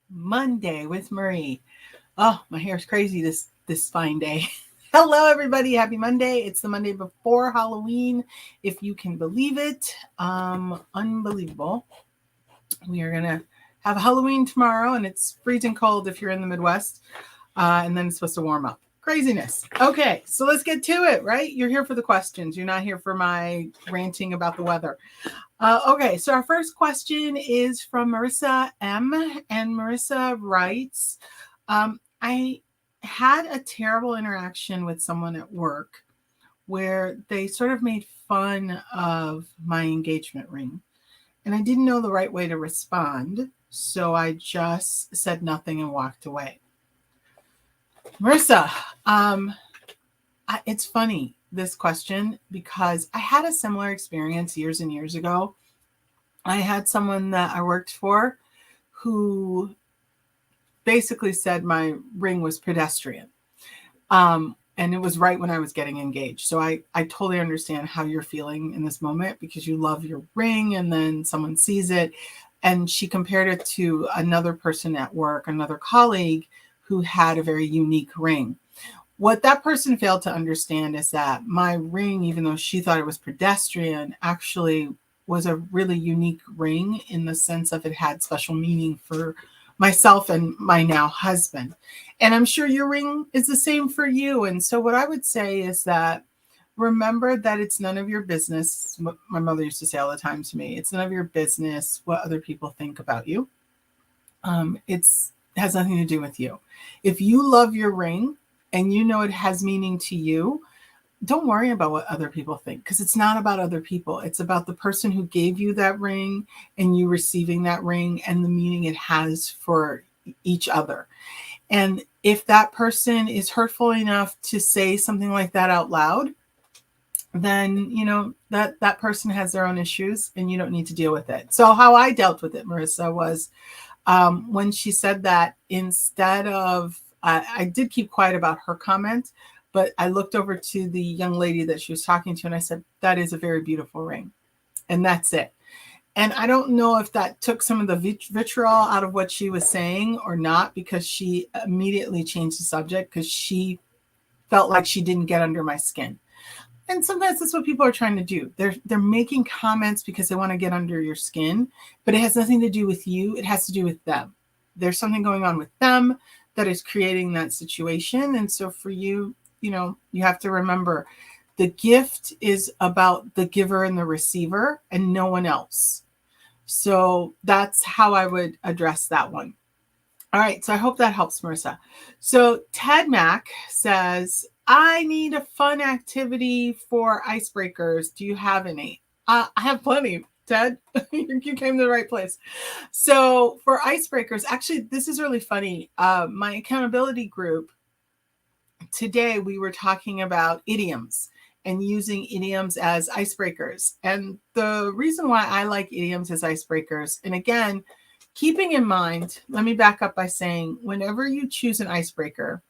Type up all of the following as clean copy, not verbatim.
Monday with Marie. Oh, my hair's crazy this fine day. Hello, everybody. Happy Monday. It's the Monday before Halloween, if you can believe it. Unbelievable. We are gonna have Halloween tomorrow, and it's freezing cold if you're in the Midwest. And then it's supposed to warm up. Craziness. Okay, so let's get to it, right? You're here for the questions. You're not here for my ranting about the weather. Okay, so our first question is from Marissa M. And Marissa writes, I had a terrible interaction with someone at work where they sort of made fun of my engagement ring. And I didn't know the right way to respond. So I just said nothing and walked away. Marissa, it's funny, this question, because I had a similar experience years and years ago. I had someone that I worked for who basically said my ring was pedestrian. And it was right when I was getting engaged. So I totally understand how you're feeling in this moment because you love your ring and then someone sees it. And she compared it to another person at work, another colleague who had a very unique ring. What that person failed to understand is that my ring, even though she thought it was pedestrian, actually was a really unique ring in the sense of it had special meaning for myself and my now husband. And I'm sure your ring is the same for you. And so what I would say is that remember that it's none of your business. My mother used to say all the time to me, it's none of your business what other people think about you. It has nothing to do with you. If you love your ring and you know it has meaning to you, don't worry about what other people think because it's not about other people. It's about the person who gave you that ring and you receiving that ring and the meaning it has for each other. And if that person is hurtful enough to say something like that out loud, then you know that person has their own issues and you don't need to deal with it. So how I dealt with it, Marissa, was when she said that, instead of I did keep quiet about her comment, but I looked over to the young lady that she was talking to and I said, that is a very beautiful ring. And that's it. And I don't know if that took some of the vitriol out of what she was saying or not, because she immediately changed the subject because she felt like she didn't get under my skin. And sometimes that's what people are trying to do. They're making comments because they want to get under your skin, but it has nothing to do with you. It has to do with them. There's something going on with them that is creating that situation. And so for you, you know, you have to remember the gift is about the giver and the receiver and no one else. So that's how I would address that one. All right, so I hope that helps, Marissa. So Ted Mack says, I need a fun activity for icebreakers. Do you have any? I have plenty, Ted. You came to the right place. So for icebreakers, actually, this is really funny. My accountability group, today we were talking about idioms and using idioms as icebreakers. And the reason why I like idioms as icebreakers, and again, keeping in mind, let me back up by saying, whenever you choose an icebreaker,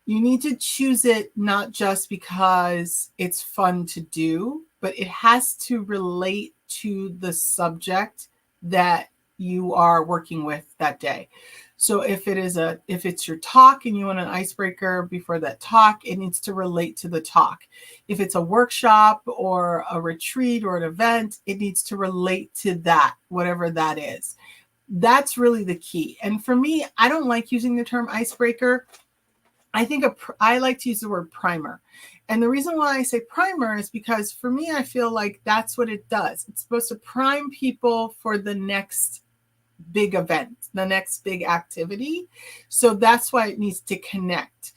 you need to choose it not just because it's fun to do, but it has to relate to the subject that you are working with that day. So if it's your talk and you want an icebreaker before that talk, it needs to relate to the talk. If it's a workshop or a retreat or an event, it needs to relate to that, whatever that is. That's really the key. And for me, I don't like using the term icebreaker. I like to use the word primer. And the reason why I say primer is because for me, I feel like that's what it does. It's supposed to prime people for the next big event, the next big activity. So that's why it needs to connect.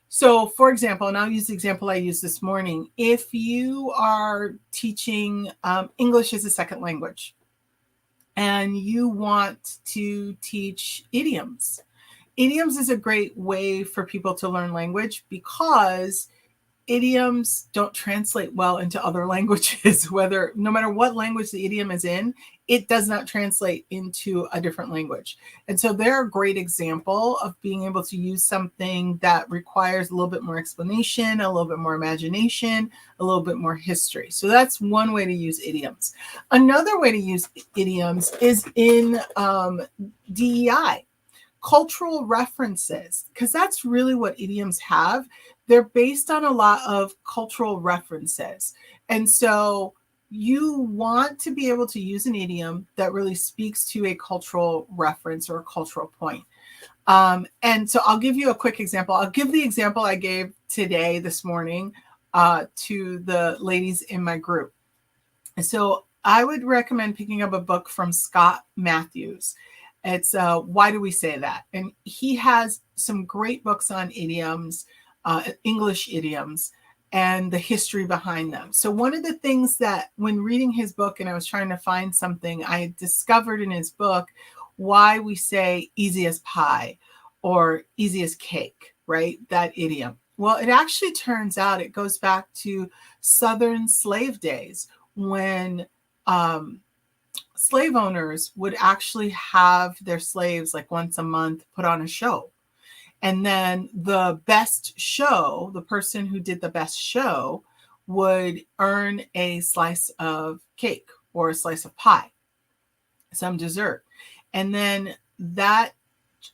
So for example, and I'll use the example I used this morning, if you are teaching English as a second language and you want to teach idioms, idioms is a great way for people to learn language because idioms don't translate well into other languages, whether no matter what language the idiom is in, it does not translate into a different language. And so they're a great example of being able to use something that requires a little bit more explanation, a little bit more imagination, a little bit more history. So that's one way to use idioms. Another way to use idioms is in DEI. cultural references, because that's really what idioms have. They're based on a lot of cultural references. And so you want to be able to use an idiom that really speaks to a cultural reference or a cultural point. And so I'll give you a quick example. I'll give the example I gave today, this morning, to the ladies in my group. So I would recommend picking up a book from Scott Matthews. It's Why Do We Say That? And he has some great books on idioms, English idioms, and the history behind them. So one of the things that when reading his book and I was trying to find something, I discovered in his book why we say easy as pie or easy as cake, right? That idiom. Well, it actually turns out it goes back to Southern slave days when slave owners would actually have their slaves like once a month put on a show. And then the best show, the person who did the best show would earn a slice of cake or a slice of pie, some dessert. And then that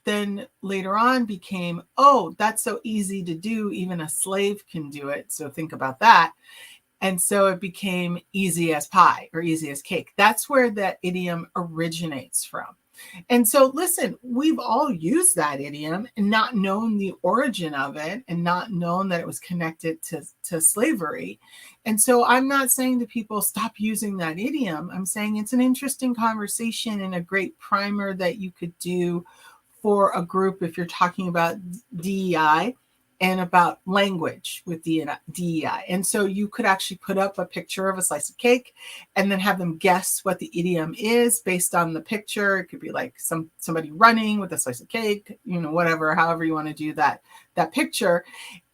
then later on became, oh, that's so easy to do. Even a slave can do it. So think about that. And so it became easy as pie or easy as cake. That's where that idiom originates from. And so, listen, we've all used that idiom and not known the origin of it and not known that it was connected to slavery. And so I'm not saying to people, stop using that idiom. I'm saying it's an interesting conversation and a great primer that you could do for a group if you're talking about DEI and about language with DEI. And so you could actually put up a picture of a slice of cake and then have them guess what the idiom is based on the picture. It could be like somebody running with a slice of cake, whatever, however you want to do that picture.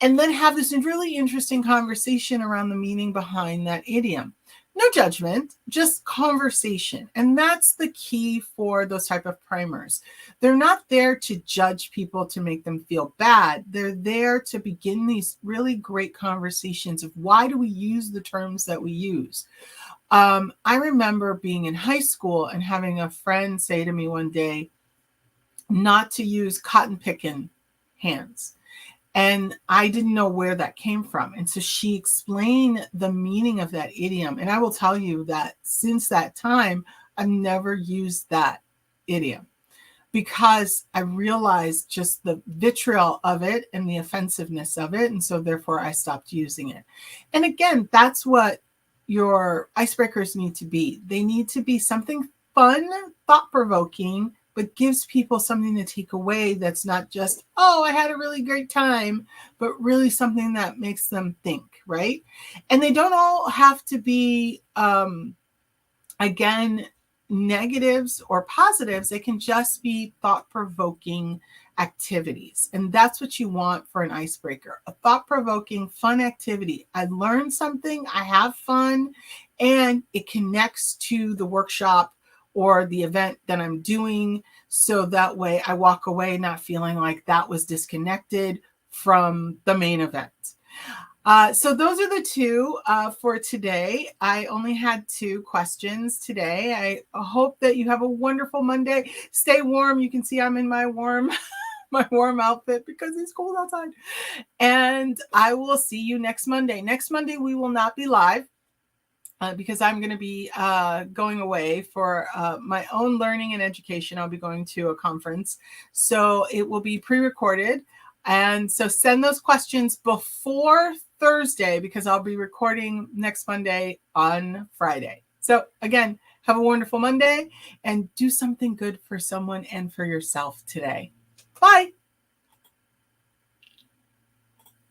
And then have this really interesting conversation around the meaning behind that idiom. No judgment, just conversation. And that's the key for those type of primers. They're not there to judge people to make them feel bad. They're there to begin these really great conversations of why do we use the terms that we use. I remember being in high school and having a friend say to me one day, not to use cotton picking hands. And I didn't know where that came from. And so she explained the meaning of that idiom. And I will tell you that since that time, I've never used that idiom because I realized just the vitriol of it and the offensive-ness of it. And so therefore I stopped using it. And again, that's what your icebreakers need to be. They need to be something fun, thought-provoking, but gives people something to take away that's not just, oh, I had a really great time, but really something that makes them think, right? And they don't all have to be, again, negatives or positives. They can just be thought-provoking activities. And that's what you want for an icebreaker, a thought-provoking, fun activity. I learned something, I have fun, and it connects to the workshop or the event that I'm doing. So that way I walk away not feeling like that was disconnected from the main event. So those are the two for today. I only had 2 questions today. I hope that you have a wonderful Monday. Stay warm. You can see I'm in my warm outfit because it's cold outside. And I will see you next Monday. Next Monday, we will not be live. Because I'm going to be going away for my own learning and education. I'll be going to a conference. So it will be pre-recorded. And so send those questions before Thursday because I'll be recording next Monday on Friday. So again, have a wonderful Monday and do something good for someone and for yourself today. Bye.